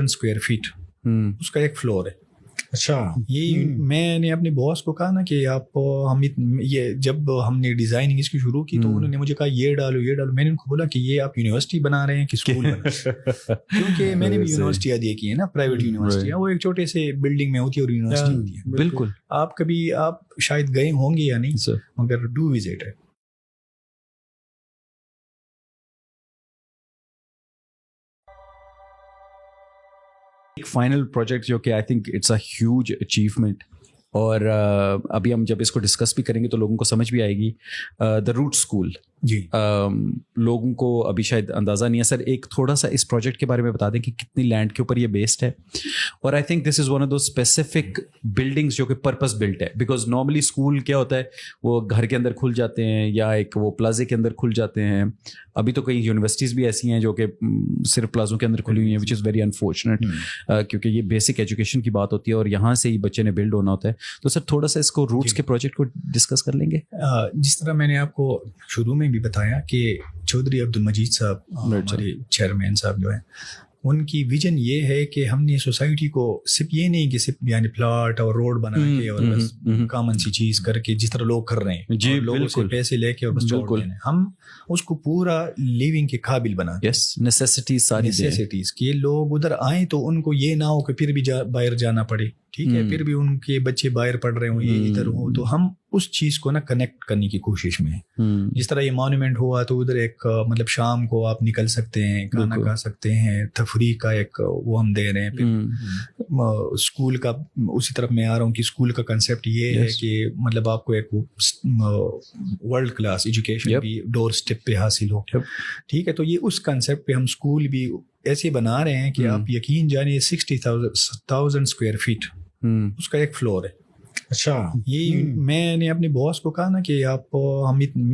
Square feet اس کا ایک floor ہے. اچھا, یہ میں نے اپنے باس کو کہا نا کہ آپ یہ جب ہم نے ڈیزائننگ اس کی شروع کی تو انہوں نے مجھے کہا یہ ڈالو یہ ڈالو. میں نے ان کو بولا کہ یہ آپ یونیورسٹی بنا رہے ہیں کہ اسکول بنا رہے ہیں؟ کیونکہ میں نے بھی یونیورسٹیاں دی کی ہیں نا, پرائیویٹ یونیورسٹیاں, وہ ایک چھوٹے سے بلڈنگ میں ہوتی ہے اور یونیورسٹی ہوتی ہے. بالکل. آپ کبھی آپ شاید گئے ہوں گے یا نہیں, مگر ڈو وزٹ ہے. ایک فائنل پروجیکٹ جو کہ I think it's a huge achievement, اور ابھی ہم جب اس کو ڈسکس بھی کریں گے تو لوگوں کو سمجھ بھی آئے گی. دا روٹ اسکول, جی لوگوں کو ابھی شاید اندازہ نہیں ہے. سر ایک تھوڑا سا اس پروجیکٹ کے بارے میں بتا دیں کہ کتنی لینڈ کے اوپر یہ بیسڈ ہے, اور I think this is one of those specific buildings جو کہ پرپز بلٹ ہے. بیکاز نارملی اسکول کیا ہوتا ہے, وہ گھر کے اندر کھل جاتے ہیں یا ایک وہ پلازے کے اندر کھل جاتے ہیں. ابھی تو کئی یونیورسٹیز بھی ایسی ہیں جو کہ صرف پلازوں کے اندر کھلی ہوئی ہیں, وچ از ویری انفارچونیٹ, کیونکہ یہ بیسک ایجوکیشن کی بات ہوتی ہے اور یہاں سے ہی بچے نے بلڈ ہونا ہوتا ہے. تو سر تھوڑا سا اس کو روٹس کے پروجیکٹ کو ڈسکس کر لیں گے. جس طرح میں نے آپ کو شروع میں بھی بتایا کہ چودھری عبد المجید صاحب ہمارے چیئرمین صاحب جو ہیں, ان کی ویژن یہ ہے کہ ہم نے سوسائٹی کو صرف یہ نہیں کہ صرف یعنی پلاٹ اور روڈ بنا کے اور بس کامن سی چیز کر کے جس طرح لوگ کر رہے ہیں, جی لوگوں سے پیسے لے کے اور بس چھوڑ رہے ہیں, ہم اس کو پورا لیونگ کے قابل بنا. یس, نیسیسٹیز ساری نیسیسٹیز کہ لوگ ادھر آئیں تو ان کو یہ نہ ہو کہ پھر بھی باہر جانا پڑے, ٹھیک ہے, پھر بھی ان کے بچے باہر پڑھ رہے ہوں, یہ ادھر ہوں, تو ہم اس چیز کو نا کنیکٹ کرنے کی کوشش میں ہیں. جس طرح یہ مانومنٹ ہوا تو ادھر ایک مطلب شام کو آپ نکل سکتے ہیں, کھانا کھا سکتے ہیں, تفریح کا ایک وہ ہم دے رہے ہیں. پھر اسکول کا اسی طرف میں آ رہا ہوں کہ اسکول کا کنسیپٹ یہ ہے کہ مطلب آپ کو ایک ورلڈ کلاس ایجوکیشن بھی ڈور اسٹیپ پہ حاصل ہو, ٹھیک ہے. تو یہ اس کنسیپٹ پہ ہم اسکول بھی ایسے بنا رہے ہیں کہ آپ یقین جانیں 60,000 اسکوائر فیٹ اس کا ایک فلور ہے. اچھا, یہ میں نے اپنے باس کو کہا نا کہ آپ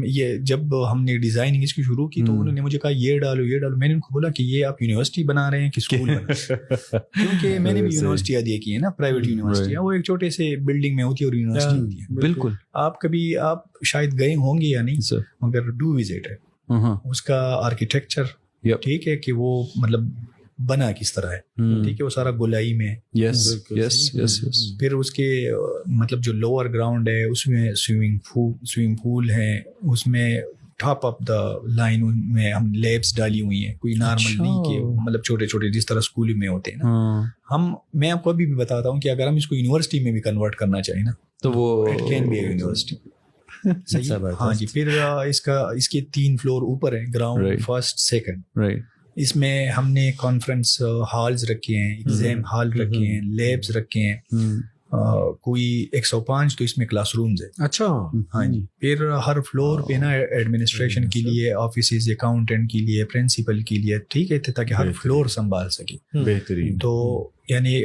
یہ جب ہم نے ڈیزائننگ اس کی شروع کی تو انہوں نے مجھے کہا یہ ڈالو یہ ڈالو. میں نے ان کو بولا کہ یہ آپ یونیورسٹی بنا رہے ہیں کہ اسکول بنا رہے ہیں؟ کیونکہ میں نے بھی یونیورسٹیاں دی کی ہیں نا, پرائیویٹ یونیورسٹیاں, وہ ایک چھوٹے سے بلڈنگ میں ہوتی ہے اور یونیورسٹی ہوتی ہے. بالکل. آپ کبھی آپ شاید گئے ہوں گے یا نہیں, مگر ڈو وزٹ ہے. اس کا آرکیٹیکچر ٹھیک ہے کہ وہ مطلب بنا کس طرح ہے, ٹھیک ہے, وہ سارا گولائی میں. پھر اس کے مطلب جو لوور گراؤنڈ ہے اس میں سوئمنگ پول ہے, اس میں ٹاپ اپ دا لائن میں ہم لیبس ڈالی ہوئی ہیں, کوئی نارمل نہیں کہ مطلب چھوٹے چھوٹے جس طرح اسکول میں ہوتے ہیں نا. میں آپ کو ابھی بھی بتاتا ہوں کہ اگر ہم اس کو یونیورسٹی میں بھی کنورٹ کرنا چاہیں نا تو وہ it can be a university. صحیح, ہاں جی. پھر اس کے 3 فلور اوپر ہیں, گراؤنڈ, فرسٹ, سیکنڈ. رائٹ. اس میں ہم نے کانفرنس ہالز رکھے ہیں, ایگزام ہال رکھے ہیں, لیبس رکھے ہیں, کوئی 105 تو اس میں کلاس رومز ہیں. اچھا, ہاں جی. پھر ہر فلور پہ نا ایڈمنسٹریشن کے لیے آفیسز, اکاؤنٹنٹ کے لیے, پرنسپل کے لیے, ٹھیک ہے, تاکہ ہر فلور سنبھال سکے. بہترین. تو یعنی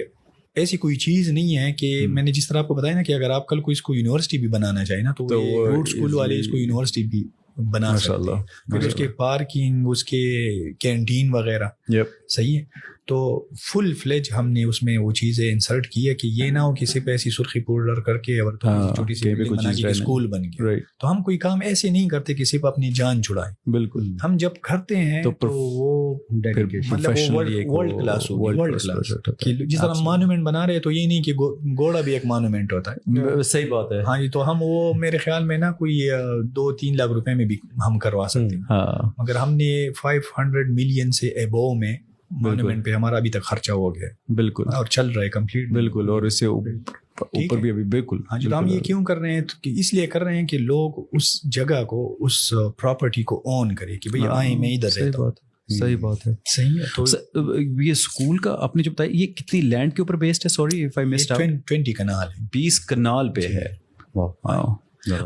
ایسی کوئی چیز نہیں ہے کہ میں نے جس طرح آپ کو بتایا نا کہ اگر آپ کل کو اس کو یونیورسٹی بھی بنانا چاہیں نا تو روڈ اسکول والے اس کو یونیورسٹی بھی بنا سکتے ہیں. پھر اس کے پارکنگ, اس کے کینٹین وغیرہ, صحیح ہے. تو فل فلیج ہم نے اس میں وہ چیزیں انسرٹ کی ہے کہ یہ نہ ہو کہ صرف ایسی سرخی پاؤڈر کر کے اور چھوٹی سی بنا کے اسکول بن گیا. تو ہم کوئی کام ایسے نہیں کرتے کہ صرف اپنی جان چھڑائیں. بالکل. ہم جب کرتے ہیں تو وہ مطلب ورلڈ کلاس ہوگی, ورلڈ کلاس. جس طرح مانومنٹ بنا رہے تو یہ نہیں کہ گھوڑا بھی ایک مانومنٹ ہوتا ہے. صحیح بات ہے. ہاں جی. تو ہم وہ میرے خیال میں نا کوئی 2-3 لاکھ روپے میں بھی ہم کروا سکتے ہیں, مگر ہم نے 500 ملین سے ابو میں مانومنٹ پہ ہمارا ابھی تک خرچہ ہو گیا. بالکل. اور چل رہا ہے کمپلیٹ. بالکل. اور اس سے اوپر بھی ابھی. بالکل. ہاں جی. تو ہم یہ کیوں کر رہے ہیں, کہ اس لیے کر رہے ہیں کہ لوگ اس جگہ کو, اس پراپرٹی کو اون کرے کہ بھئی آئیں, میں ادھر رہتا ہوں. صحیح بات ہے. صحیح ہے. تو یہ اسکول کا آپ نے جو بتایا یہ کتنی لینڈ کے اوپر بیسڈ ہے؟ Sorry if I missed out. 20 kanal ہے. 20 کنال پہ ہے. واو.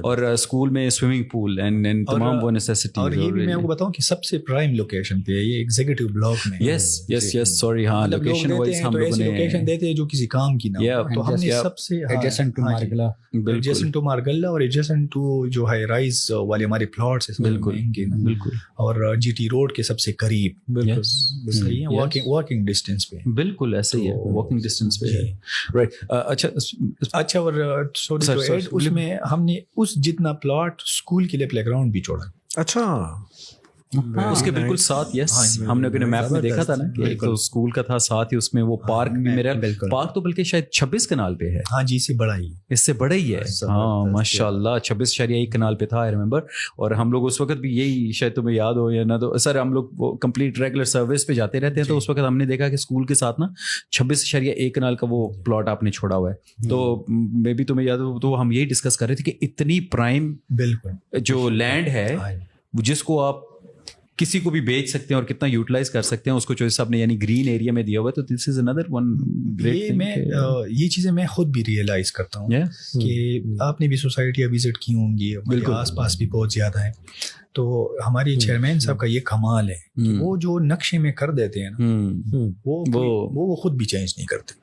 اور اسکول میں سوئمنگ پول اینڈ تمام وہ نیسیسٹیز. اور یہ بھی میں آپ کو بتاؤں کہ سب سے پرائم لوکیشن پہ ہے یہ ایگزیکٹو بلاک میں. یس سوری. ہاں, لوکیشن وائز ہم لوگوں نے لوکیشن دیتے ہیں جو کسی کام کی نہ ہو. تو ہم نے سب سے adjacent to Margalla, adjacent to Margalla اور ایڈجسنٹ ٹو جو ہے رائز والے ہمارے پلاٹس ہیں. بالکل. بالکل. اور جی ٹی روڈ کے سب سے قریب. بالکل صحیح ہے. واکنگ ڈسٹینس پہ. بالکل ایسے ہی ہے, واکنگ ڈسٹینس پہ ہے. رائٹ. اچھا. اور سوری اس میں ہم نے اس جتنا پلاٹ اسکول کے لیے پلے گراؤنڈ بھی چھوڑا. اچھا. اس کے بالکل ساتھ. یس, ہم نے اپنے میپ میں دیکھا تھا نا کہ ایک تو اسکول کا تھا ساتھ ہی اس میں وہ پارک بھی میرا پارک تو بلکہ شاید 26 کنال پہ ہے. ہاں جی, اس سے بڑا ہی, اس سے بڑا ہی ہے. ہاں ماشاء اللہ 26.1 کنال پہ تھا, آئی ریمبر. اور ہم لوگ اس وقت بھی یہی, شاید تمہیں یاد ہو یا نہ, تو سر ہم لوگ وہ کمپلیٹ ریگولر سروس پہ جاتے رہتے ہیں, تو اس وقت ہم نے دیکھا کہ اسکول کے ساتھ نا 26.1 کنال کا وہ پلاٹ آپ نے چھوڑا ہوا ہے. تو میں بھی تمہیں یاد ہو تو ہم یہی ڈسکس کر رہے تھے کہ اتنی پرائم بالکل جو لینڈ ہے جس کو آپ کسی کو بھی بیچ سکتے ہیں اور کتنا یوٹیلائز کر سکتے ہیں اس کو, جو صاحب نے یعنی گرین ایریا میں دیا ہوا ہے. تو دس از اندر ون گریٹ تھنگ. یہ چیزیں میں خود بھی ریئلائز کرتا ہوں کہ آپ نے بھی سوسائٹیاں وزٹ کی ہوں گی, بالکل آس پاس بھی بہت زیادہ ہیں. تو ہماری چیئرمین صاحب کا یہ کمال ہے کہ وہ جو نقشے میں کر دیتے ہیں نا, وہ خود بھی چینج نہیں کرتے.